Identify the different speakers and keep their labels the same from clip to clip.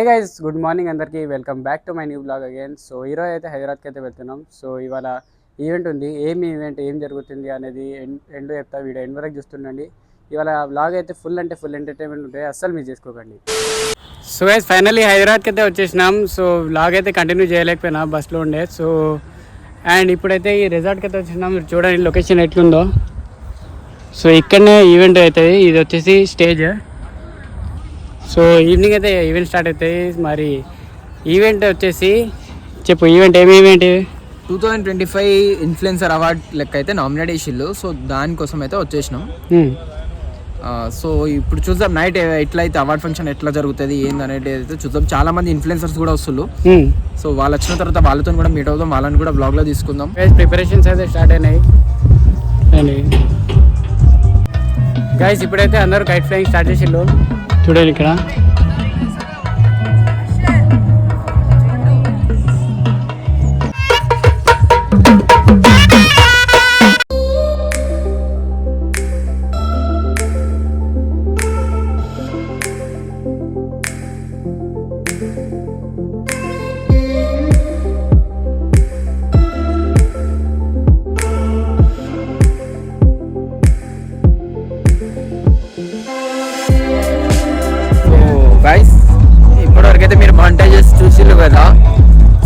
Speaker 1: Guys good morning అందరికీ welcome back to my new blog again. So ఈరోజు అయితే హైదరాబాద్కి అయితే వెళ్తున్నాం. సో ఇవాళ ఈవెంట్ ఉంది. ఈవెంట్ ఏం జరుగుతుంది అనేది ఎండ్ చెప్తా, వీడియో ఎండ్ వరకు చూస్తుండండి. ఇవాళ బ్లాగ్ అయితే ఫుల్ ఎంటర్టైన్మెంట్ ఉంటాయి, అస్సలు మిస్ చేసుకోకండి. సో గైస్ ఫైనల్లీ హైదరాబాద్కి అయితే వచ్చేసినాం. సో బ్లాగ్ అయితే కంటిన్యూ చేయలేకపోయినా, బస్లో ఉండే. సో అండ్ ఇప్పుడైతే ఈ రిసార్ట్కి అయితే వచ్చేసినాం. మీరు చూడండి లొకేషన్ ఎట్లుందో. సో ఇక్కడనే ఈవెంట్ అవుతుంది. ఇది వచ్చేసి స్టేజ్. సో ఈవినింగ్ అయితే ఈవెంట్ స్టార్ట్ అవుతాయి. మరి ఈవెంట్ వచ్చేసి చెప్పు, ఈవెంట్ ఏమి ఈవెంట్?
Speaker 2: 2025 ఇన్ఫ్లుయెన్సర్ అవార్డ్ లెక్క అయితే నామినేట్ చేసిళ్ళు. సో దానికోసం అయితే వచ్చేసినాం. సో ఇప్పుడు చూద్దాం నైట్ ఎట్లయితే అవార్డ్ ఫంక్షన్ ఎట్లా జరుగుతుంది ఏందనేది అయితే చూద్దాం. చాలా మంది ఇన్ఫ్లుయెన్సర్స్ కూడా వస్తున్నారు. సో వాళ్ళు వచ్చిన తర్వాత వాళ్ళతో కూడా మీట్ అవుదాం, వాళ్ళని కూడా బ్లాగ్లో తీసుకుందాం.
Speaker 1: ప్రిపరేషన్స్ అయితే స్టార్ట్ అయినాయి గైస్. ఇప్పుడైతే అందరూ కైట్ ఫ్లైయింగ్ స్టార్ట్ చేసిళ్ళు. చూడండి ఇక్కడ
Speaker 2: ఇప్పటివరకైతే మీరు మాంటేజెస్ చూసిర్రు కదా.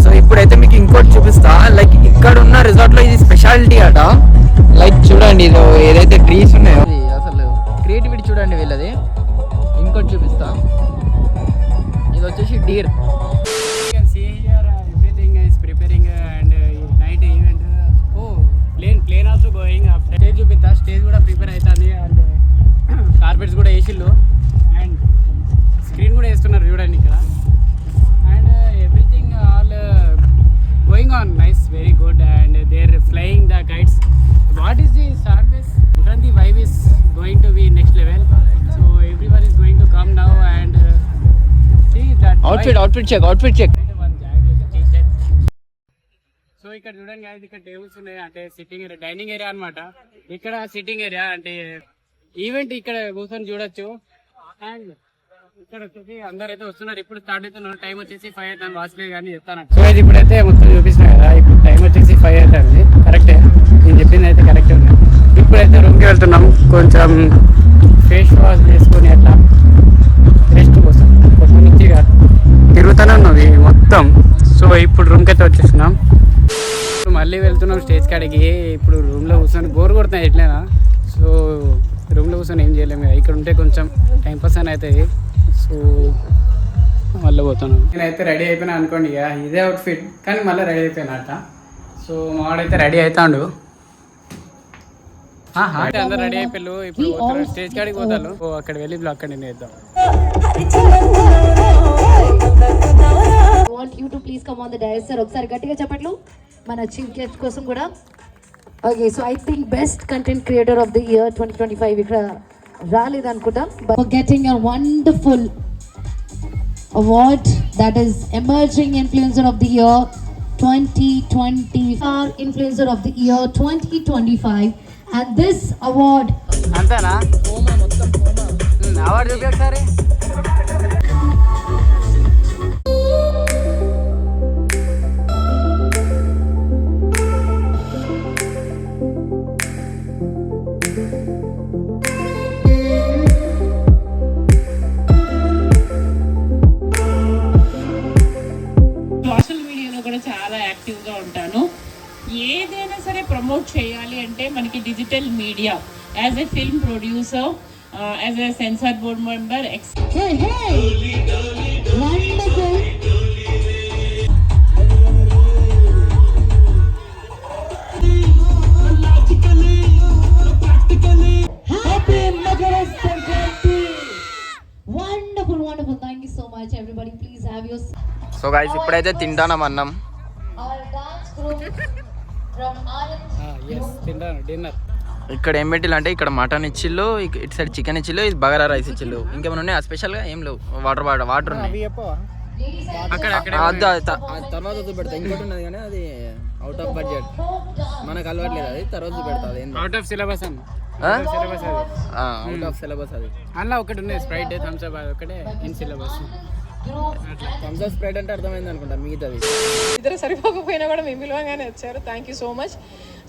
Speaker 2: సో ఇప్పుడైతే మీకు ఇంకోటి చూపిస్తా. లైక్ ఇక్కడ ఉన్న రిసార్ట్లో ఇది స్పెషాలిటీ అట. లైక్ చూడండి, ఇది ఏదైతే ట్రీస్ ఉన్నాయో అసలు క్రియేటివిటీ చూడండి వీళ్ళది. ఇంకోటి చూపిస్తా, ఇది వచ్చేసి deer.
Speaker 1: Plane also going. Stage చూపిస్తా. స్టేజ్ కూడా ప్రిపేర్ అవుతుంది అండ్ కార్పెట్స్ కూడా వేసిళ్ళు అండ్ స్క్రీన్ కూడా వేస్తున్నారు చూడండి ఇక్కడ. And everything all going on nice, very good. And they are flying the kites. What is the service? The vibe is going to be next level. So everyone is going to come now and see that
Speaker 2: outfit check.
Speaker 1: So ఇక్కడ చూడండి guys, ఇక్కడ tables ఉన్నాయి. అంటే sitting area, dining area అన్నమాట. ఇక్కడ sitting area అంటే event ఇక్కడ కూర్చొని చూడొచ్చు. అండ్ ఇక్కడ వచ్చేసి అందరు అయితే వస్తున్నారు. ఇప్పుడు స్టార్ట్ అవుతున్నారు. టైం వచ్చేసి 5 అవుతుంది. వాచ్లే కానీ చెప్తాను. సో ఇది ఇప్పుడైతే మొత్తం చూపిస్తున్నా కదా. ఇప్పుడు టైం వచ్చేసి 5 అవుతుంది. కరెక్టే, నేను చెప్పింది అయితే కరెక్ట్ ఉంది. ఇప్పుడైతే రూమ్కి వెళ్తున్నాం. కొంచెం ఫేస్ వాష్ చేసుకొని అట్లా రెస్ట్ కోసం కొంచెం మంచిగా తిరుగుతూనే ఉన్నది మొత్తం. సో ఇప్పుడు రూమ్కి అయితే వచ్చేస్తున్నాం. మళ్ళీ వెళ్తున్నాం స్టేజ్ కాడికి. ఇప్పుడు రూమ్లో కూర్చొని బోర్ కొడుతున్నాయి ఎట్లైనా. సో రూమ్లో కూర్చొని ఏం చేయలేము. ఇక్కడ ఉంటే కొంచెం టైం పాస్ అని అవుతుంది. సో మళ్ళీ పోతున్నాను. నేనైతే రెడీ అయిపోయినా అనుకోండి. ఇక ఇదే అవుట్ఫిట్ కానీ మళ్ళీ రెడీ అయిపోయినట్ట. సో మావాడైతే రెడీ అవుతాడు. అందరు రెడీ అయిపోయారు. ఇప్పుడు పోతారు స్టేజ్ కాడికి పోతారు. అక్కడ వెళ్ళి బ్లాగ్ కంటిన్యూ చేద్దాం.
Speaker 3: ఒకసారి గట్టిగా చెప్పట్లు మన చీఫ్ గెస్ట్ కోసం కూడా. Okay, so I think best content creator of the year 2025 ఇక్కడ రాలేదనుకుంటా. But getting a wonderful award, that is emerging influencer of the year 2025, influencer of the year 2025, and this award
Speaker 1: అంతేనా? Award చూపి ఒకసారి.
Speaker 4: చాలా యాక్టివ్గా ఉంటాను. ఏదైనా సరే ప్రమోట్ చేయాలి అంటే మనకి digital media, as a film producer, as a censor board member.
Speaker 3: Wonderful. Thank you so much everybody. Please have your.
Speaker 2: So guys ఇప్పుడైతే తింటానం అన్నం.
Speaker 1: డిన్నర్.
Speaker 2: ఇక్కడ ఏం పెట్టిల్లు అంటే ఇక్కడ మటన్ ఇచ్చిళ్ళు, ఇటు సైడ్ చికెన్ ఇచ్చిళ్ళు, ఇది బగారా రైస్ ఇచ్చిళ్ళు. ఇంకేమైనా ఉన్నాయి స్పెషల్గా? ఏం లేవు. వాటర్ ఉన్నాయి తర్వాత పెడతా. ఇంకోటి ఉన్నది కానీ అది అవుట్ ఆఫ్ బడ్జెట్, మనకు అలవాట్లేదు. అది తర్వాత పెడతా.
Speaker 1: అవుట్ ఆఫ్ సిలబస్ అన్న.
Speaker 2: అవుట్ ఆఫ్ సిలబస్ అది.
Speaker 1: అందులో ఒకటి ఉంది స్ప్రైట్, థమ్స్ అప్, ఒకటే in syllabus.
Speaker 2: Thums Up Sprite అంటే అర్థమైంది అనుకుంటా మిగతాది.
Speaker 5: ఇద్దరు సరిపోకపోయినా కూడా మేము పిలవగానే వచ్చారు. Thank you so much.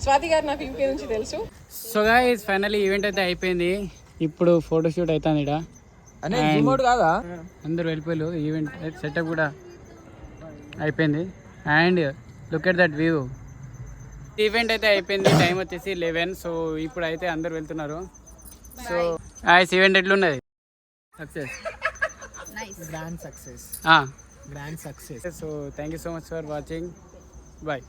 Speaker 5: Swathi గారు నాకు యూపీ నుంచి తెలుసు.
Speaker 1: సో గైస్ ఫైనల్లీ ఈవెంట్ అయితే అయిపోయింది. ఇప్పుడు ఫోటోషూట్ అవుతుంది ఇక్కడ.
Speaker 2: అనే జూమ్ అవుట్ కాదా?
Speaker 1: అందరూ వెళ్ళిపోయారు. ఈవెంట్ సెటప్ కూడా అయిపోయింది. And look at that view. Event అయితే అయిపోయింది. టైం వచ్చేసి 11. సో ఇప్పుడు అయితే అందరు వెళ్తున్నారు. సో ఈవెంట్ ఎట్లున్నది?
Speaker 2: Success, grand success, grand success.
Speaker 1: So thank you so much for watching. Bye.